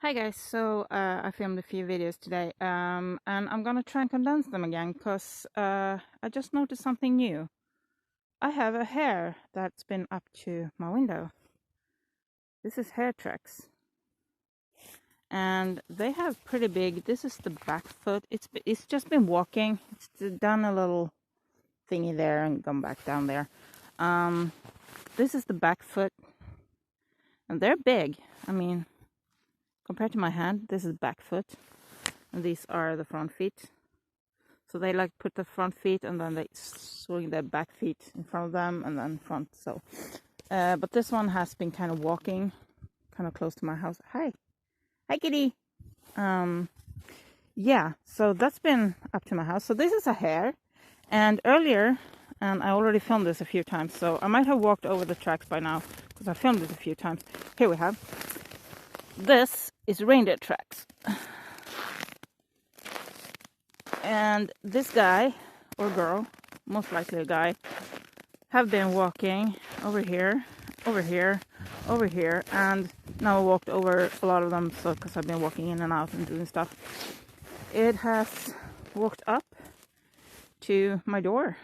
Hi guys, so I filmed a few videos today and I'm gonna try and condense them again because I just noticed something new. I have a hare that's been up to my window. This is hare tracks and they have pretty big, this is the back foot, it's just been walking, it's done a little thingy there and gone back down there. This is the back foot and they're big. I mean, compared to my hand, this is back foot and these are the front feet. So they like put the front feet and then they swing their back feet in front of them and then front. So, but this one has been kind of walking kind of close to my house. Hi kitty. Yeah, so that's been up to my house. So this is a hare, and earlier, and I already filmed this a few times, so I might have walked over the tracks by now because I filmed this a few times. Here we have. This is reindeer tracks. And this guy or girl, most likely a guy, have been walking over here, over here, over here, and now I walked over a lot of them, so because I've been walking in and out and doing stuff. It has walked up to my door.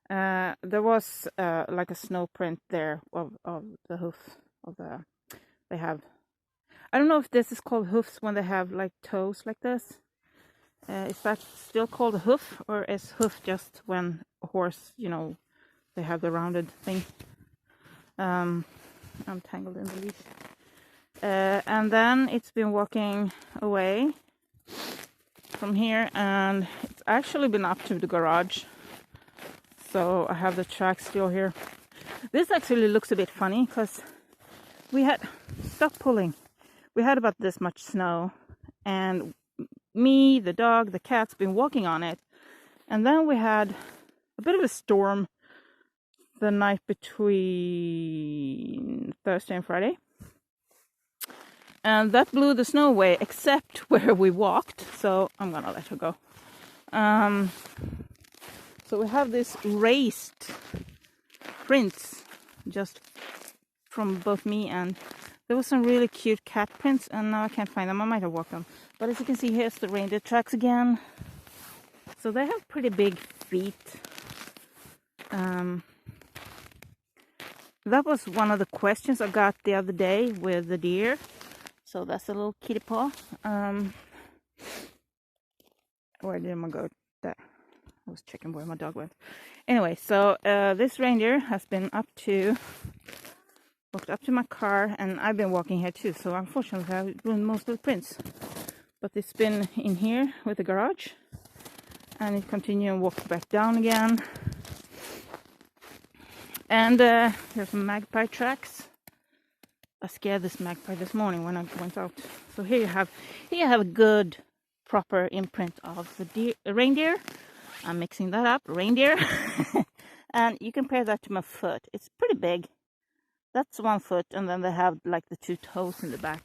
There was like a snow print there of the hoof of the. They have. I don't know if this is called hoofs when they have like toes like this. Is that still called a hoof, or is hoof just when a horse, you know, they have the rounded thing? I'm tangled in the leash. And then it's been walking away from here, and it's actually been up to the garage. So I have the tracks still here. This actually looks a bit funny because we had, stop pulling. We had about this much snow, and me, the dog, the cat's been walking on it. And then we had a bit of a storm the night between Thursday and Friday. And that blew the snow away, except where we walked. So I'm gonna let her go. So we have this raised prints just from both me and there was some really cute cat prints, and now I can't find them. I might have walked them. But as you can see, here's the reindeer tracks again. So they have pretty big feet. That was one of the questions I got the other day with the deer. So that's a little kitty paw. Where did my go? There. I was checking where my dog went. Anyway, so this reindeer has been walked up to my car, and I've been walking here too, so unfortunately I've ruined most of the prints. But it's been in here with the garage, and it continued and walked back down again. And here's some magpie tracks. I scared this magpie this morning when I went out. So here you have a good proper imprint of the reindeer. I'm mixing that up, reindeer. And you compare that to my foot. It's pretty big. That's 1 foot, and then they have like the 2 toes in the back.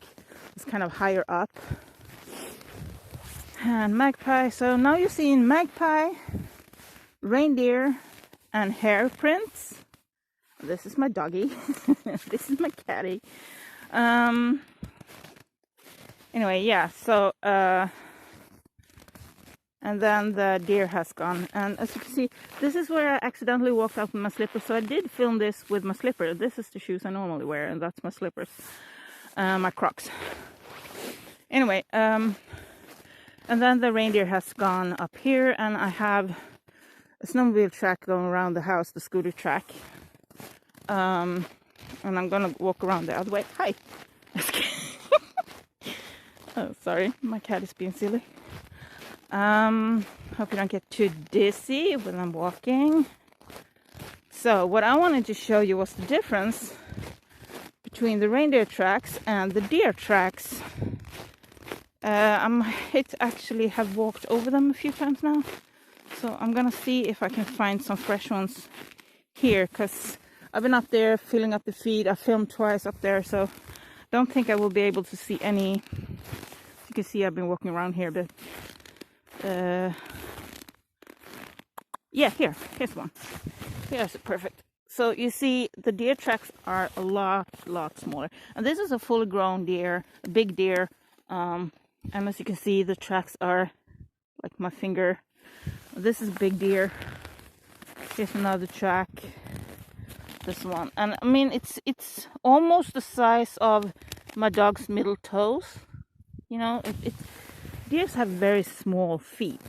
It's kind of higher up. And magpie, so now you're seeing magpie, reindeer, and hare prints. This is my doggy. This is my catty. Anyway, yeah, so and then the deer has gone, and as you can see, this is where I accidentally walked out with my slippers. So I did film this with my slipper. This is the shoes I normally wear, and that's my slippers, my Crocs. Anyway, and then the reindeer has gone up here, and I have a snowmobile track going around the house, the scooter track. And I'm gonna walk around the other way. Hi. Oh, sorry, my cat is being silly. Hope you don't get too dizzy when I'm walking. So what I wanted to show you was the difference between the reindeer tracks and the deer tracks. I might actually have walked over them a few times now. So I'm gonna see if I can find some fresh ones here, because I've been up there filling up the feed. I filmed twice up there, so don't think I will be able to see any. You can see I've been walking around here, but yeah, here's one. Here's a perfect So you see, the deer tracks are a lot smaller. And this is a fully grown deer, a big deer. And as you can see, the tracks are like my finger. This is big deer. Here's another track. This one, and I mean it's almost the size of my dog's middle toes. You know, deers have very small feet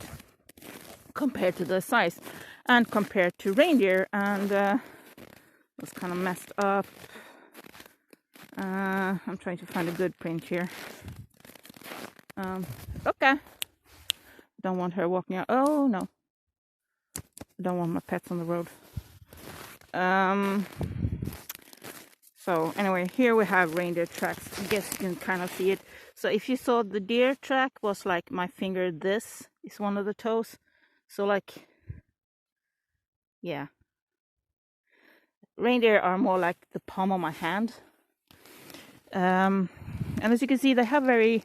compared to the size, and compared to reindeer. And it's kind of messed up. I'm trying to find a good print here. Okay. Don't want her walking out. Oh no. Don't want my pets on the road. So anyway, here we have reindeer tracks. I guess you can kind of see it. So if you saw the deer track was like my finger, this is one of the toes. So like, yeah. Reindeer are more like the palm of my hand. And as you can see, they have very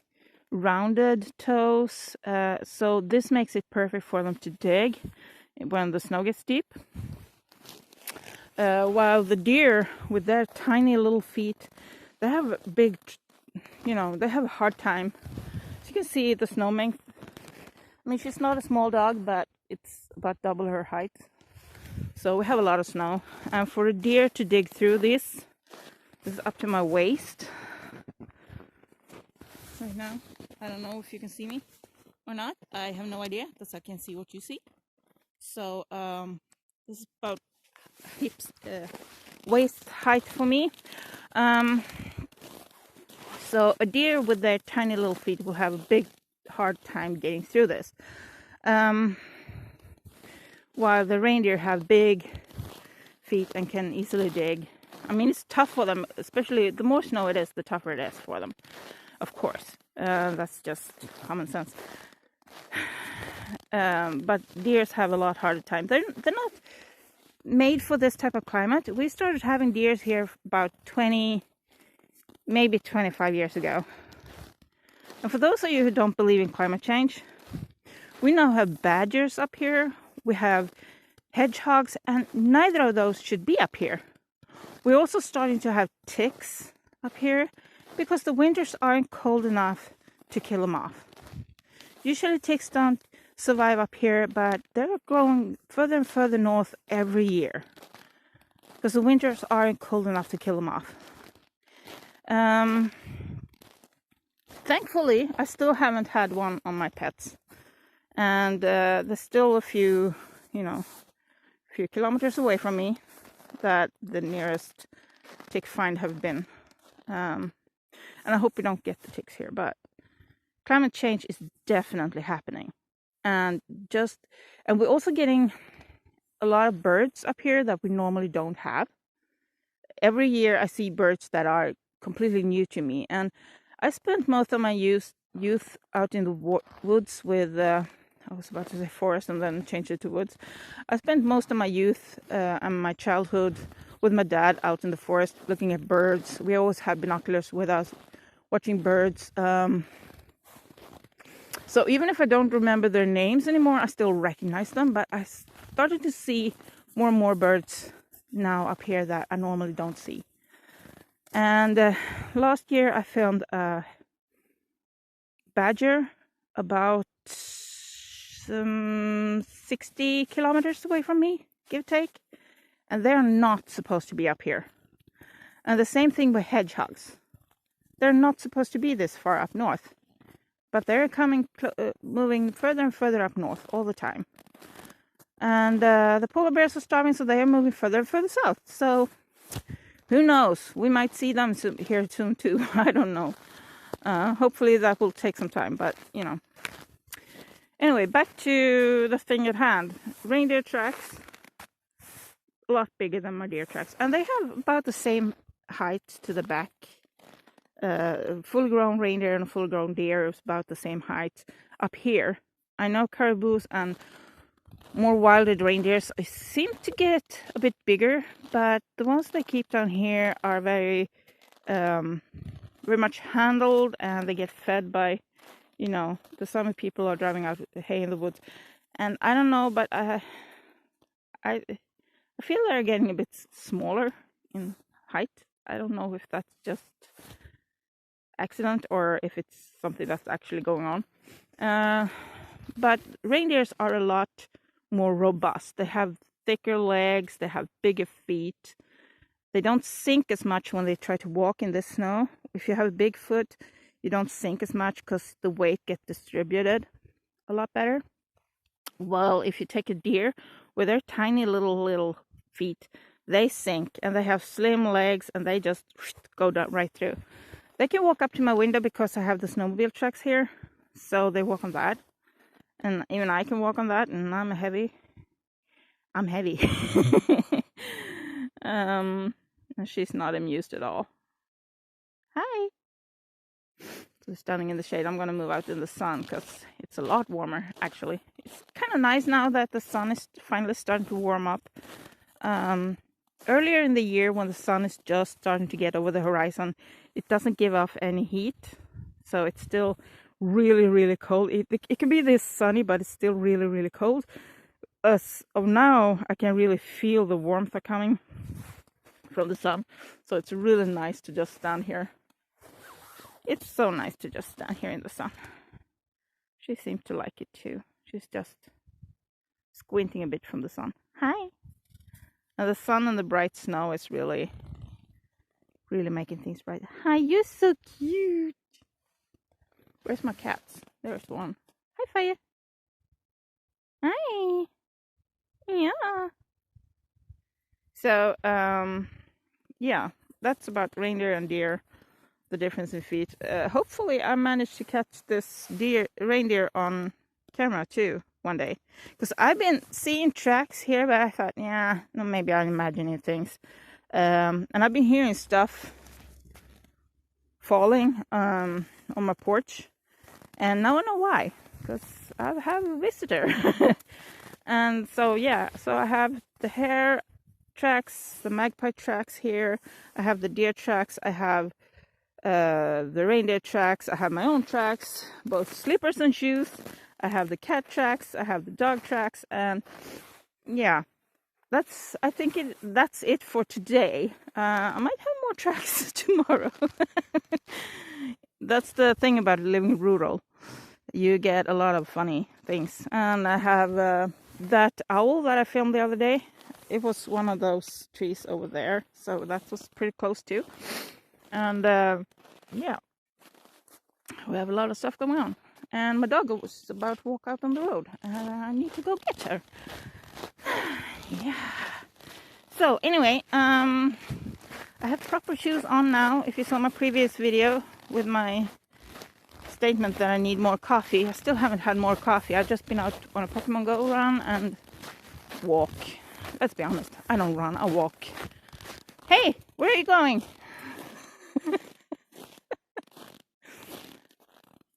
rounded toes. So this makes it perfect for them to dig when the snow gets deep. While the deer with their tiny little feet, they have big, you know, they have a hard time. As you can see, the snowman, I mean, she's not a small dog, but it's about double her height. So we have a lot of snow. And for a deer to dig through this is up to my waist. Right now, I don't know if you can see me or not. I have no idea because I can't see what you see. So this is about hips, waist height for me. So a deer with their tiny little feet will have a big hard time getting through this. While the reindeer have big feet and can easily dig. I mean, it's tough for them, especially the more snow it is, the tougher it is for them. Of course, that's just common sense. But deers have a lot harder time. They're not made for this type of climate. We started having deers here about 20, maybe 25 years ago. And for those of you who don't believe in climate change, we now have badgers up here. We have hedgehogs, and neither of those should be up here. We're also starting to have ticks up here because the winters aren't cold enough to kill them off. Usually ticks don't survive up here, but they're growing further and further north every year because the winters aren't cold enough to kill them off. Thankfully, I still haven't had one on my pets, and there's still a few, few kilometers away from me that the nearest tick find have been. And I hope we don't get the ticks here, but climate change is definitely happening. And we're also getting a lot of birds up here that we normally don't have. Every year I see birds that are completely new to me. And I spent most of my youth out in the woods with, I was about to say forest and then changed it to woods. I spent most of my youth and my childhood with my dad out in the forest looking at birds. We always had binoculars with us watching birds. So even if I don't remember their names anymore, I still recognize them. But I started to see more and more birds now up here that I normally don't see. And last year I filmed a badger about 60 kilometers away from me, give or take. And they're not supposed to be up here. And the same thing with hedgehogs. They're not supposed to be this far up north. But they're moving further and further up north all the time. And the polar bears are starving, so they are moving further and further south. So who knows? We might see them here soon too. I don't know. Hopefully that will take some time, but Anyway, back to the thing at hand. Reindeer tracks, a lot bigger than my deer tracks. And they have about the same height to the back. Full-grown reindeer and full-grown deer is about the same height up here. I know caribous and more wilded reindeers seem to get a bit bigger, but the ones they keep down here are very much handled, and they get fed by, the Sami people are driving out hay in the woods. And I don't know, but I I feel they're getting a bit smaller in height. I don't know if that's just accident or if it's something that's actually going on. But reindeers are a lot more robust. They have thicker legs, they have bigger feet. They don't sink as much when they try to walk in the snow. If you have a big foot, you don't sink as much because the weight gets distributed a lot better. Well, if you take a deer with their tiny little feet, they sink and they have slim legs and they just go down right through. They can walk up to my window because I have the snowmobile tracks here, so they walk on that. And even I can walk on that, and I'm heavy. And she's not amused at all. Hi. So standing in the shade. I'm gonna move out in the sun because it's a lot warmer. Actually, it's kind of nice now that the sun is finally starting to warm up. Earlier in the year, when the sun is just starting to get over the horizon, it doesn't give off any heat, so it's still really cold. It can be this sunny, but it's still really cold. As of now, I can really feel the warmth coming from the sun, so it's really nice to just stand here. It's so nice to just stand here in the sun. She seems to like it too. She's just squinting a bit from the sun. Hi. And the sun and the bright snow is really making things bright. Hi, you're so cute. Where's my cats? There's one. Hi, Fire. Hi. Yeah. So, yeah, that's about reindeer and deer, the difference in feet. Hopefully I managed to catch this reindeer on camera too one day, because I've been seeing tracks here, but I thought, yeah, no, maybe I'm imagining things. And I've been hearing stuff falling on my porch, and now I know why, because I have a visitor. And so yeah, so I have the hare tracks, the magpie tracks here, I have the deer tracks, I have the reindeer tracks, I have my own tracks, both slippers and shoes, I have the cat tracks, I have the dog tracks, and yeah, that's it for today. I might have more tracks tomorrow. That's the thing about living rural. You get a lot of funny things. And I have that owl that I filmed the other day. It was one of those trees over there, so that was pretty close too. And yeah, we have a lot of stuff going on. And my dog was about to walk out on the road. I need to go get her. Yeah. So anyway, I have proper shoes on now. If you saw my previous video with my statement that I need more coffee, I still haven't had more coffee. I've just been out on a Pokemon Go run and walk. Let's be honest, I don't run, I walk. Hey, where are you going?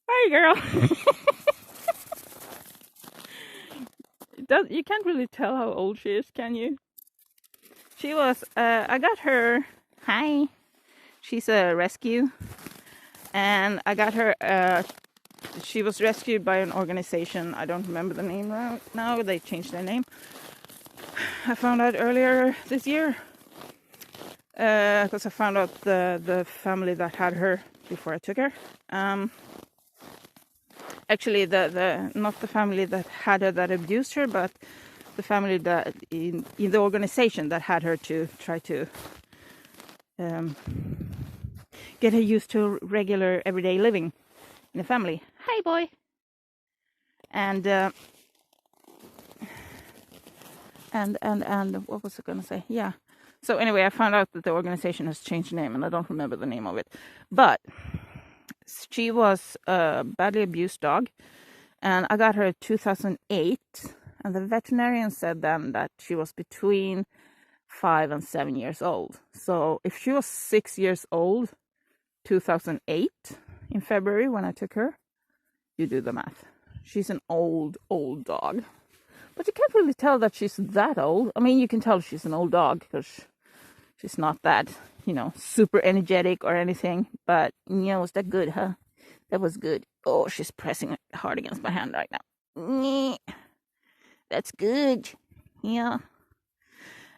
Hi, girl. You can't really tell how old she is, can you? She was, I got her, hi, she's a rescue, and I got her, she was rescued by an organization, I don't remember the name right now, they changed their name. I found out earlier this year, because I found out the family that had her before I took her. Actually, not the family that had her that abused her, but the family that in the organization that had her to try to get her used to regular everyday living in the family. Hi, boy. And what was I gonna say? Yeah. So anyway, I found out that the organization has changed name, and I don't remember the name of it. But she was a badly abused dog, and I got her in 2008. And the veterinarian said then that she was between 5 and 7 years old. So if she was 6 years old, 2008, in February when I took her, you do the math. She's an old dog. But you can't really tell that she's that old. I mean, you can tell she's an old dog because she's not that, super energetic or anything. But, was that good, huh? That was good. Oh, she's pressing hard against my hand right now. That's good. Yeah.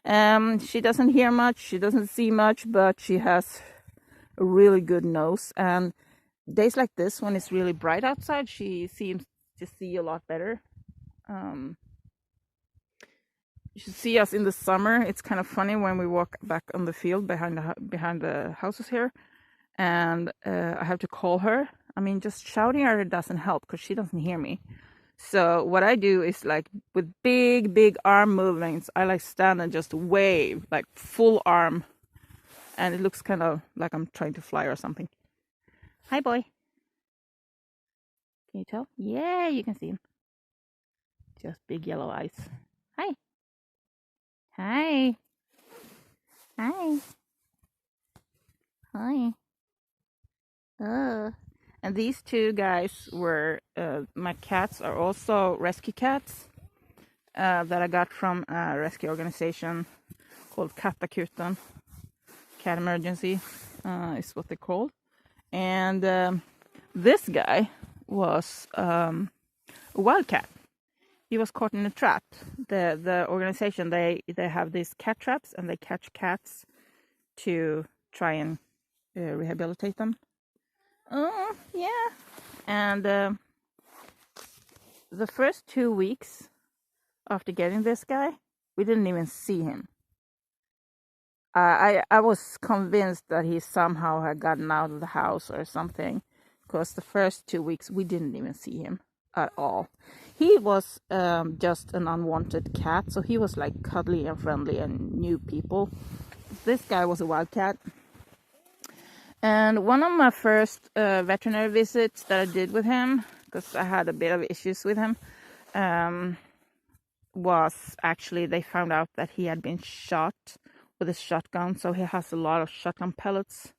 She doesn't hear much, she doesn't see much, but she has a really good nose. And days like this, when it's really bright outside, she seems to see a lot better. Um, you should see us in the summer. It's kind of funny when we walk back on the field behind the houses here, and I have to call her. I mean, just shouting at her doesn't help because she doesn't hear me. So what I do is like with big arm movements, I like stand and just wave like full arm, and it looks kind of like I'm trying to fly or something. Hi, boy. Can you tell? Yeah, you can see him. Just big yellow eyes. Hi. Hi. Hi. Hi. And these two guys were my cats are also rescue cats that I got from a rescue organization called Katakuten. Cat Emergency is what they're called. And this guy was a wildcat. He was caught in a trap. The organization, they have these cat traps, and they catch cats to try and rehabilitate them. Oh, yeah. And the first 2 weeks after getting this guy, we didn't even see him. I was convinced that he somehow had gotten out of the house or something, because the first 2 weeks we didn't even see him at all. He was just an unwanted cat, so he was like cuddly and friendly and knew people. This guy was a wildcat. And one of my first veterinary visits that I did with him, because I had a bit of issues with him, was actually they found out that he had been shot with a shotgun, so he has a lot of shotgun pellets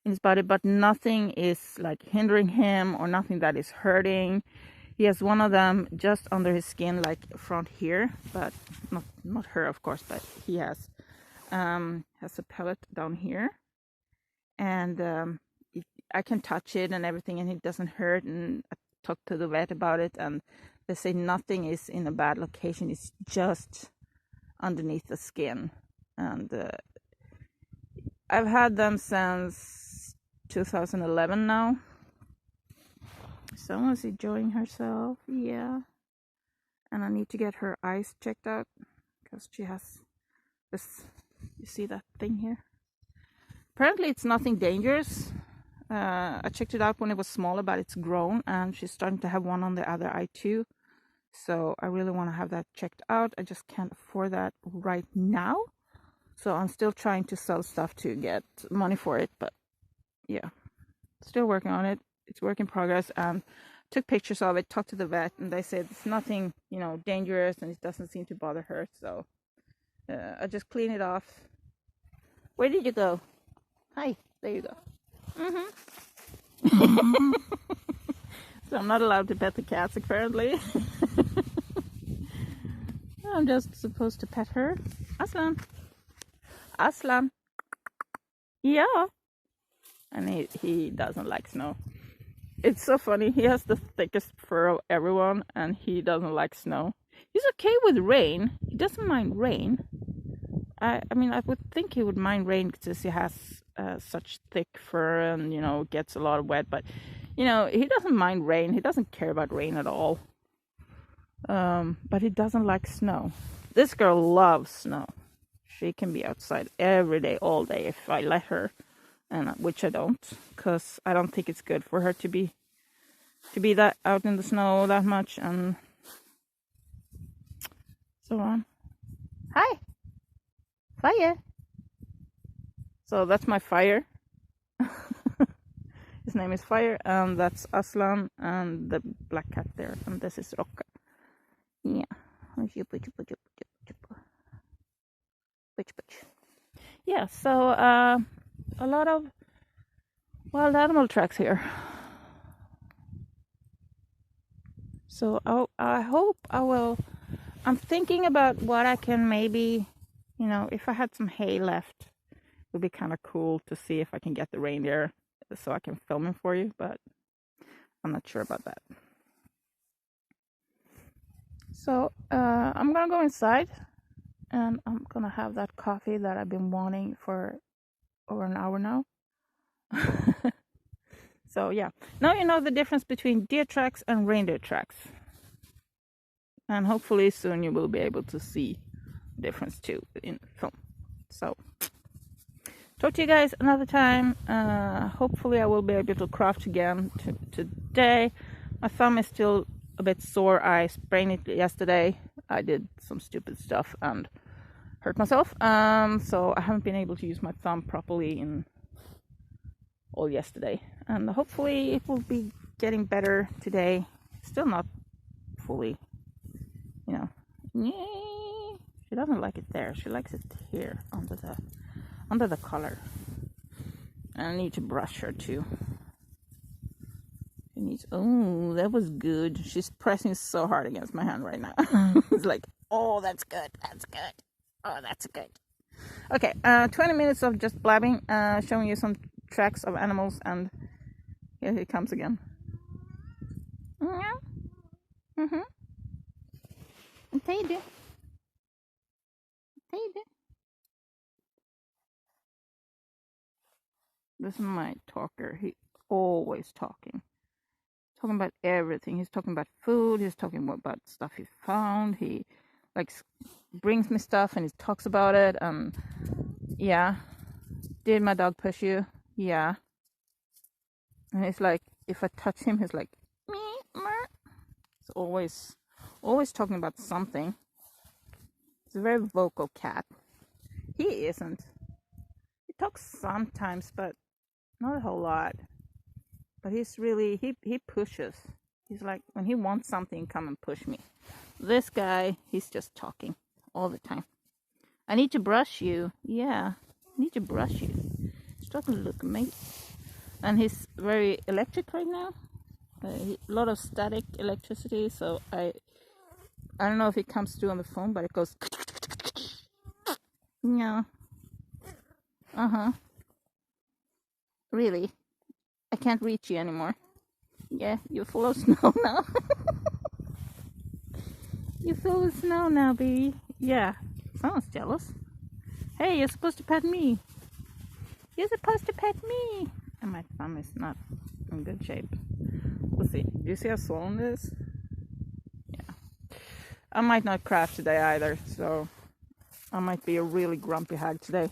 in his body, but nothing is like hindering him or nothing that is hurting. He has one of them just under his skin, like front here, but not her, of course, but he has a pellet down here, and I can touch it and everything, and it doesn't hurt. And I talked to the vet about it, and they say nothing is in a bad location. It's just underneath the skin. And I've had them since 2011 now. Someone's enjoying herself, yeah. And I need to get her eyes checked out because she has this. You see that thing here? Apparently, it's nothing dangerous. I checked it out when it was smaller, but it's grown, and she's starting to have one on the other eye too. So I really want to have that checked out. I just can't afford that right now. So I'm still trying to sell stuff to get money for it. But yeah, still working on it. It's work in progress. And took pictures of it, talked to the vet, and they said it's nothing, dangerous, and it doesn't seem to bother her. So I just clean it off. Where did you go? Hi, there you go. So I'm not allowed to pet the cats, apparently. I'm just supposed to pet her. Aslan. Aslan. Yeah. And he doesn't like snow. It's so funny. He has the thickest fur of everyone, and he doesn't like snow. He's okay with rain. He doesn't mind rain. I mean, I would think he would mind rain because he has such thick fur and, gets a lot of wet. But, he doesn't mind rain. He doesn't care about rain at all. But he doesn't like snow. This girl loves snow. She can be outside every day, all day, if I let her, and which I don't, because I don't think it's good for her to be that out in the snow that much and so on. Hi, Fire. So that's my Fire. His name is Fire, and that's Aslan, and the black cat there, and this is Rocka. Yeah. Yeah, so a lot of wild animal tracks here. So I hope I will. I'm thinking about what I can maybe, if I had some hay left, it would be kind of cool to see if I can get the reindeer so I can film it for you, but I'm not sure about that. So I'm gonna go inside and I'm gonna have that coffee that I've been wanting for over an hour now. So yeah, now you know the difference between deer tracks and reindeer tracks, and hopefully soon you will be able to see the difference too in film. So talk to you guys another time. Hopefully I will be able to craft again today. My thumb is still a bit sore. I sprained it yesterday. I did some stupid stuff and hurt myself. So I haven't been able to use my thumb properly in all yesterday. And hopefully it will be getting better today. Still not fully, you know. She doesn't like it there. She likes it here under the collar. And I need to brush her too. She needs. Oh, that was good. She's pressing so hard against my hand right now. It's like, oh, that's good. That's good. Oh, that's good. Okay, 20 minutes of just blabbing, showing you some tracks of animals, and here he comes again. Yeah. Mhm. There you do. There you do. This is my talker. He's always talking about everything. He's talking about food. He's talking about stuff he found. He like brings me stuff and he talks about it. Yeah. Did my dog push you? Yeah. And he's like, if I touch him, he's like, me. He's always talking about something. He's a very vocal cat. He isn't. He talks sometimes, but not a whole lot. But he's really, he pushes. He's like, when he wants something, come and push me. This guy, he's just talking all the time. I need to brush you. Yeah, I need to brush you. It doesn't look amazing. And he's very electric right now. A lot of static electricity, so I don't know if it comes through on the phone, but it goes. Yeah. Really? I can't reach you anymore. Yeah, you're full of snow now. You're full of snow now, baby. Yeah, someone's jealous. Hey, you're supposed to pet me. You're supposed to pet me. And my thumb is not in good shape. Let's see. Do you see how swollen it is? Yeah. I might not craft today either, so I might be a really grumpy hag today.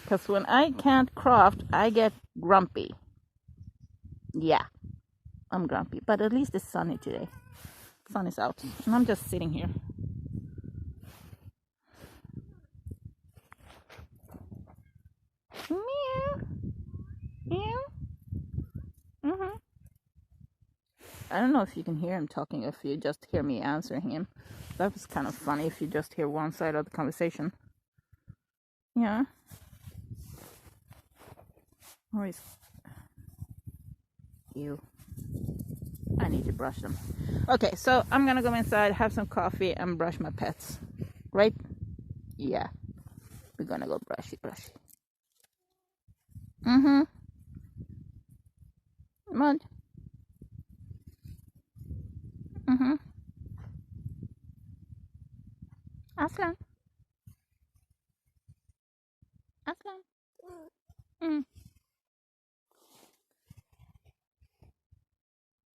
Because when I can't craft, I get grumpy. Yeah, I'm grumpy. But at least it's sunny today. The sun is out. And I'm just sitting here. Meow. Meow. I don't know if you can hear him talking, if you just hear me answering him. That was kind of funny if you just hear one side of the conversation. Yeah. Always. Ew. I need to brush them. Okay, so I'm gonna go inside, have some coffee, and brush my pets. Right? Yeah. We're gonna go brushy. Mud. Aslan.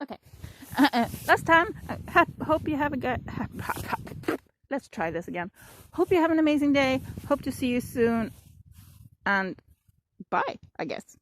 Okay. Last time, hope you have a good. Let's try this again. Hope you have an amazing day. Hope to see you soon. And bye, I guess.